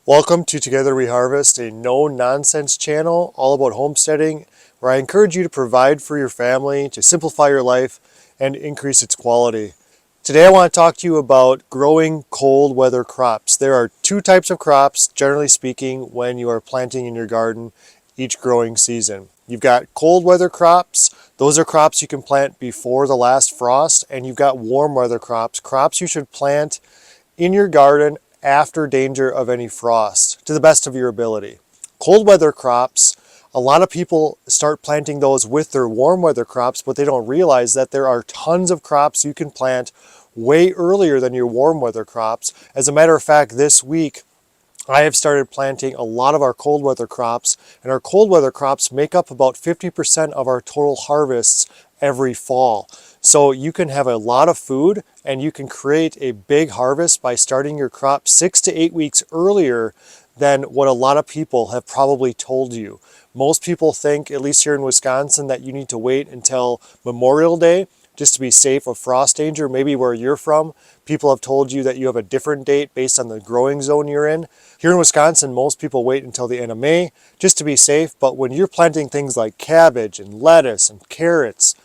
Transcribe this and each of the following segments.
Welcome to Together We Harvest, a no-nonsense channel all about homesteading, where I encourage you to provide for your family, to simplify your life, and increase its quality. Today I want to talk to you about growing cold weather crops. There are two types of crops, generally speaking, when you are planting in your garden each growing season. You've got cold weather crops. Those are crops you can plant before the last frost, and you've got warm weather crops, crops you should plant in your garden after danger of any frost, to the best of your ability. Cold weather crops, a lot of people start planting those with their warm weather crops, but they don't realize that there are tons of crops you can plant way earlier than your warm weather crops. As a matter of fact, this week, I have started planting a lot of our cold weather crops, and our cold weather crops make up about 50% of our total harvests every fall. So you can have a lot of food and you can create a big harvest by starting your crop 6 to 8 weeks earlier than what a lot of people have probably told you. Most people think, at least here in Wisconsin, that you need to wait until Memorial Day just to be safe of frost danger. Maybe where you're from, people have told you that you have a different date based on the growing zone you're in. Here in Wisconsin, most people wait until the end of May just to be safe, but when you're planting things like cabbage and lettuce and carrots,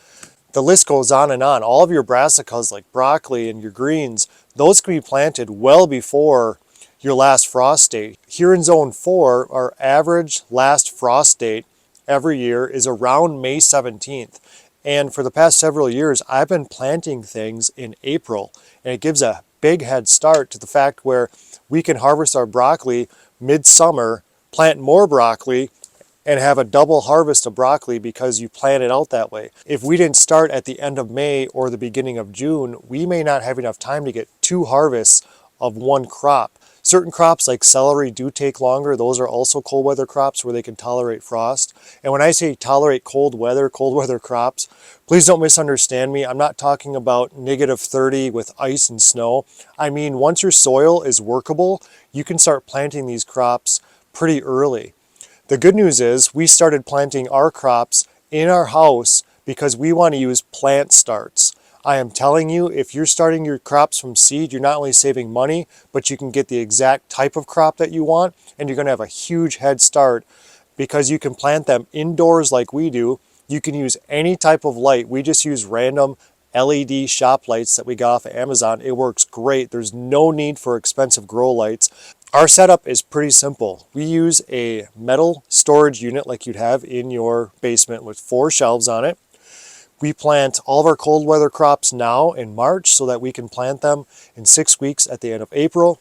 the list goes on and on. All of your brassicas like broccoli and your greens, those can be planted well before your last frost date. Here in Zone 4, our average last frost date every year is around May 17th. And for the past several years, I've been planting things in April, and it gives a big head start to the fact where we can harvest our broccoli midsummer, plant more broccoli, and have a double harvest of broccoli because you plan it out that way. If we didn't start at the end of May or the beginning of June, we may not have enough time to get two harvests of one crop. Certain crops like celery do take longer. Those are also cold weather crops where they can tolerate frost. And when I say tolerate cold weather crops, please don't misunderstand me. I'm not talking about -30 with ice and snow. I mean, once your soil is workable, you can start planting these crops pretty early. The good news is we started planting our crops in our house because we want to use plant starts. I am telling you, if you're starting your crops from seed, you're not only saving money, but you can get the exact type of crop that you want, and you're going to have a huge head start because you can plant them indoors like we do. You can use any type of light. We just use random LED shop lights that we got off of Amazon. It works great. There's no need for expensive grow lights. Our setup is pretty simple. We use a metal storage unit like you'd have in your basement with 4 shelves on it. We plant all of our cold weather crops now in March so that we can plant them in 6 weeks at the end of April.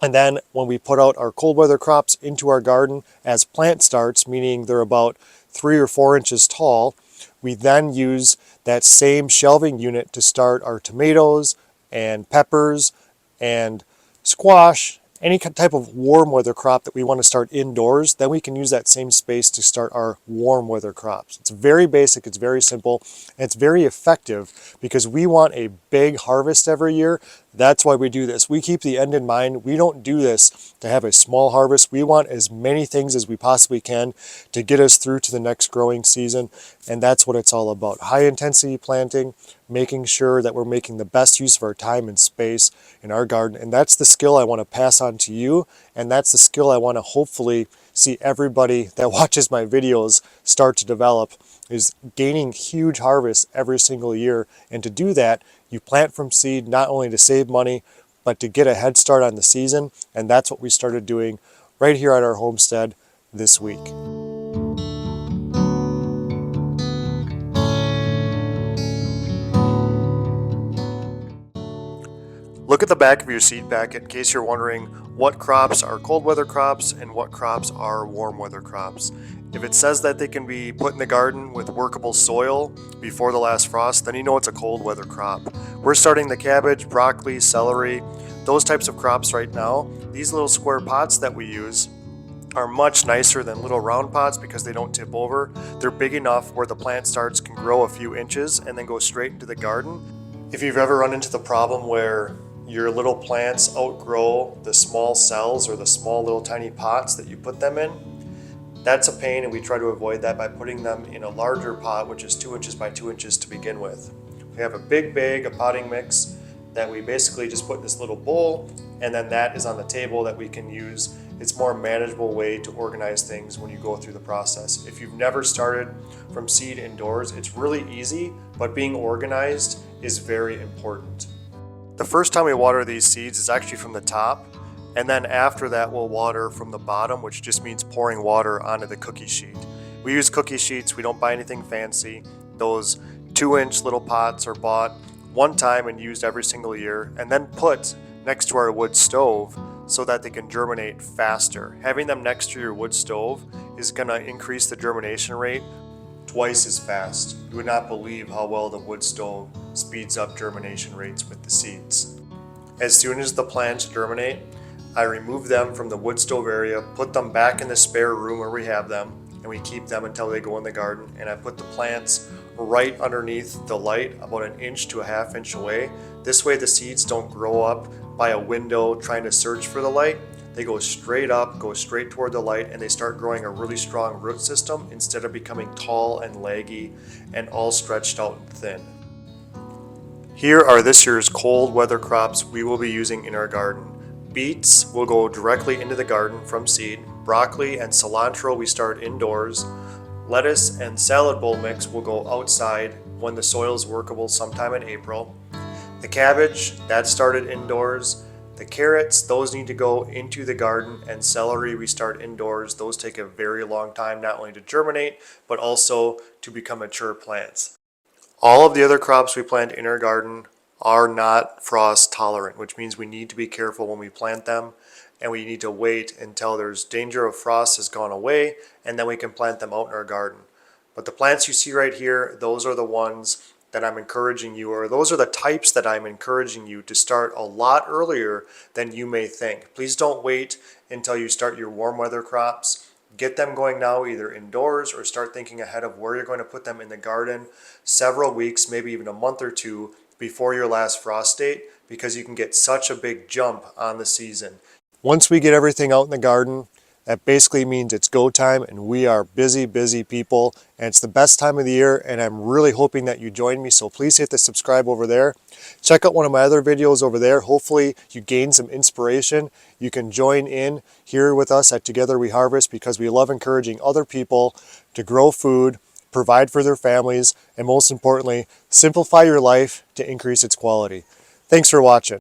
And then when we put out our cold weather crops into our garden as plant starts, meaning they're about 3 or 4 inches tall, we then use that same shelving unit to start our tomatoes and peppers and squash, any type of warm weather crop that we want to start indoors. Then we can use that same space to start our warm weather crops. It's very basic, it's very simple, and it's very effective because we want a big harvest every year. That's why we do this. We keep the end in mind. We don't do this to have a small harvest. We want as many things as we possibly can to get us through to the next growing season, and that's what it's all about. High intensity planting, making sure that we're making the best use of our time and space in our garden, and that's the skill I want to pass on to you, and that's the skill I want to hopefully see everybody that watches my videos start to develop, is gaining huge harvests every single year. And to do that, you plant from seed, not only to save money, but to get a head start on the season. And that's what we started doing right here at our homestead this week. Look at the back of your seed packet in case you're wondering what crops are cold weather crops and what crops are warm weather crops. If it says that they can be put in the garden with workable soil before the last frost, then you know it's a cold weather crop. We're starting the cabbage, broccoli, celery, those types of crops right now. These little square pots that we use are much nicer than little round pots because they don't tip over. They're big enough where the plant starts can grow a few inches and then go straight into the garden. If you've ever run into the problem where your little plants outgrow the small cells or the small little tiny pots that you put them in, that's a pain, and we try to avoid that by putting them in a larger pot, which is 2 inches by 2 inches to begin with. We have a big bag of potting mix that we basically just put in this little bowl, and then that is on the table that we can use It's a more manageable way to organize things when you go through the process. If you've never started from seed indoors, it's really easy, but being organized is very important. The first time we water these seeds is actually from the top, and then after that we'll water from the bottom, which just means pouring water onto the cookie sheet. We use cookie sheets, we don't buy anything fancy. Those 2-inch little pots are bought one time and used every single year, and then put next to our wood stove so that they can germinate faster. Having them next to your wood stove is going to increase the germination rate twice as fast. You would not believe how well the wood stove speeds up germination rates with the seeds. As soon as the plants germinate, I remove them from the wood stove area, put them back in the spare room where we have them, and we keep them until they go in the garden. And I put the plants right underneath the light, about 1 inch to 1/2 inch away. This way the seeds don't grow up by a window trying to search for the light. They go straight up, go straight toward the light, and they start growing a really strong root system instead of becoming tall and leggy and all stretched out and thin. Here are this year's cold weather crops we will be using in our garden. Beets will go directly into the garden from seed. Broccoli and cilantro we start indoors. Lettuce and salad bowl mix will go outside when the soil is workable sometime in April. The cabbage, that started indoors. The carrots, those need to go into the garden, and celery we start indoors. Those take a very long time not only to germinate, but also to become mature plants. All of the other crops we plant in our garden are not frost tolerant, which means we need to be careful when we plant them, and we need to wait until there's danger of frost has gone away, and then we can plant them out in our garden. But the plants you see right here, those are the ones that I'm encouraging you, or those are the types that I'm encouraging you to start a lot earlier than you may think. Please don't wait until you start your warm weather crops. Get them going now, either indoors, or start thinking ahead of where you're going to put them in the garden several weeks, maybe even a month or two before your last frost date, because you can get such a big jump on the season. Once we get everything out in the garden, that basically means it's go time, and we are busy people, and it's the best time of the year, and I'm really hoping that you join me, so please hit the subscribe over there. Check out one of my other videos over there. Hopefully you gain some inspiration. You can join in here with us at Together We Harvest, because we love encouraging other people to grow food, provide for their families, and most importantly, simplify your life to increase its quality. Thanks for watching.